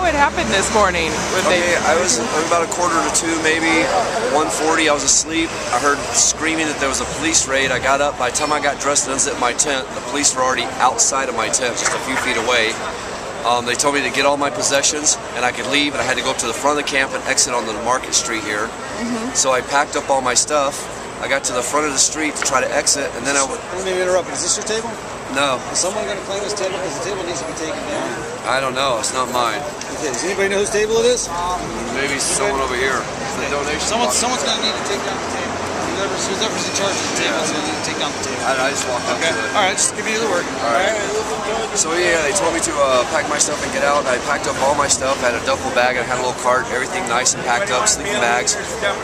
it happened this morning? I was about 1:45 maybe, 1:40. I was asleep. I heard screaming that there was a police raid. I got up. By the time I got dressed and unzipped my tent, the police were already outside of my tent, just a few feet away. They told me to get all my possessions and I could leave, and I had to go up to the front of the camp and exit onto the Market Street here. So I packed up all my stuff. I got to the front of the street to try to exit, and then I would... Let me interrupt. Is this your table? No. Is someone going to claim this table? Because the table needs to be taken down. I don't know. It's not mine. Okay. Does anybody know whose table it is? Maybe someone over here. The donation. Someone's going to need to take down the table. Whoever's in charge of the table is going to need to take down the table. I just walked up to it. All right. Just give me the word. All right. So yeah, they told me to pack my stuff and get out. I packed up all my stuff. I had a duffel bag. I had a little cart. Everything nice and packed up. Sleeping bags.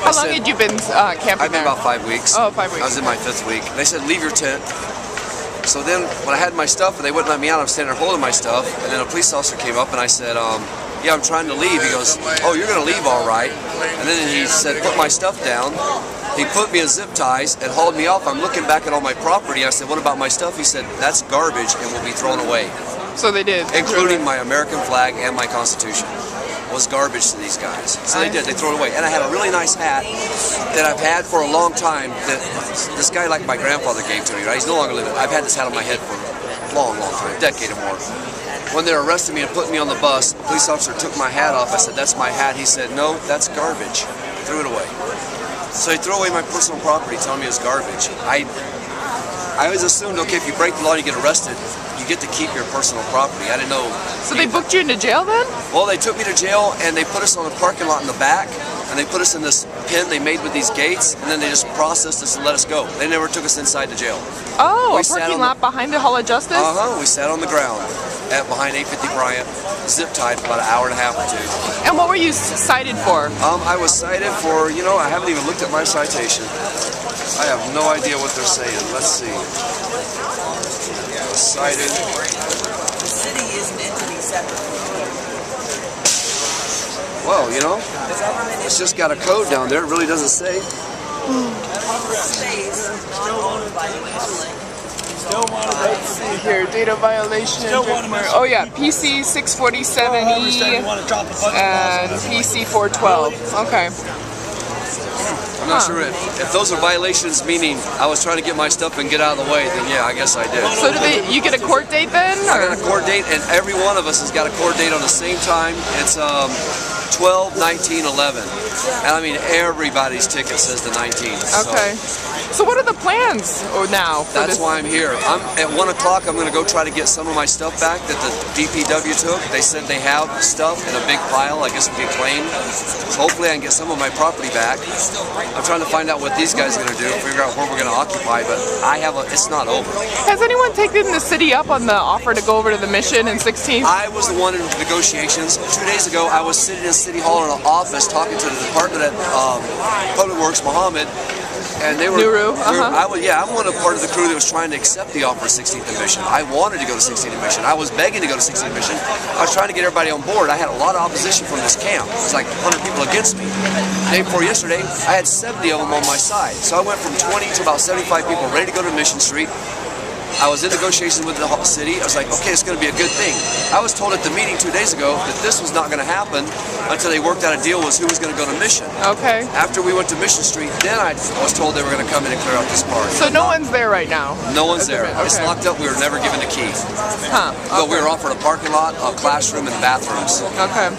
How long had you been camping I've been there? about 5 weeks. Oh, 5 weeks. I was in my 5th week. They said, leave your tent. So then, when I had my stuff and they wouldn't let me out, I'm standing there holding my stuff. And then a police officer came up and I said, yeah, I'm trying to leave. He goes, oh, you're going to leave all right. And then he said, put my stuff down. He put me in zip ties and hauled me off. I'm looking back at all my property. I said, what about my stuff? He said, that's garbage and will be thrown away. So they did. Including my American flag and my Constitution. Was garbage to these guys. So they did. They threw it away. And I had a really nice hat that I've had for a long time that this guy like my grandfather gave to me, right? He's no longer living. I've had this hat on my head for a long, long time, a decade or more. When they arrested me and put me on the bus, the police officer took my hat off. I said, that's my hat. He said, no, that's garbage. Threw it away. So he threw away my personal property, telling me it's garbage. I always assumed, okay, if you break the law and you get arrested, you get to keep your personal property. I didn't know. So they booked you into jail then? Well, they took me to jail and they put us on a parking lot in the back, and they put us in this pen they made with these gates, and then they just processed us and let us go. They never took us inside the jail. Oh, a parking lot behind the Hall of Justice? We sat on the ground behind 850 Bryant, zip tied for about an hour and a half or 2. And what were you cited for? I was cited for, I haven't even looked at my citation. I have no idea what they're saying. Let's see. Cited. The city is an entity separate from the Well, it's just got a code down there. It really doesn't say. space non-owned by the Let's see here, data violation. Oh yeah, PC 647E and PC 412. Okay. I'm not sure if those are violations, meaning I was trying to get my stuff and get out of the way, then yeah, I guess I did. So you get a court date then? I got a court date, and every one of us has got a court date on the same time. It's 12/19/11, and I mean everybody's ticket says the 19th. Okay. So what are the plans now? That's why I'm here. At 1 o'clock. I'm going to go try to get some of my stuff back that the DPW took. They said they have stuff in a big pile. I guess it would be claimed. So hopefully I can get some of my property back. I'm trying to find out what these guys are going to do, figure out where we're going to occupy, but it's not over. Has anyone taken the city up on the offer to go over to the mission in 16th? I was the one in negotiations. 2 days ago, I was sitting in City Hall in an office talking to the department at Public Works, Mohammed, and they were... Nuru, I'm one of part of the crew that was trying to accept the offer of 16th and Mission. I wanted to go to 16th and Mission. I was begging to go to 16th and Mission. I was trying to get everybody on board. I had a lot of opposition from this camp. It was like 100 people against me. The day before yesterday, I had 70 of them on my side. So I went from 20 to about 75 people ready to go to Mission Street. I was in negotiations with the city. I was like, okay, it's going to be a good thing. I was told at the meeting 2 days ago that this was not going to happen until they worked out a deal with who was going to go to Mission. Okay. After we went to Mission Street, then I was told they were going to come in and clear out this park. So no one's there right now? No one's there. Okay. It's locked up. We were never given a key. Huh. But we were offered a parking lot, a classroom, and bathrooms. Okay.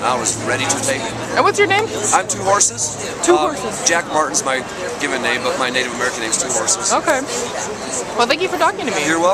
I was ready to take it. And what's your name? I'm Two Horses. Two Horses. Jack Martin's my given name, but my Native American name is Two Horses. Okay. Well, thank you for talking to me. You're welcome.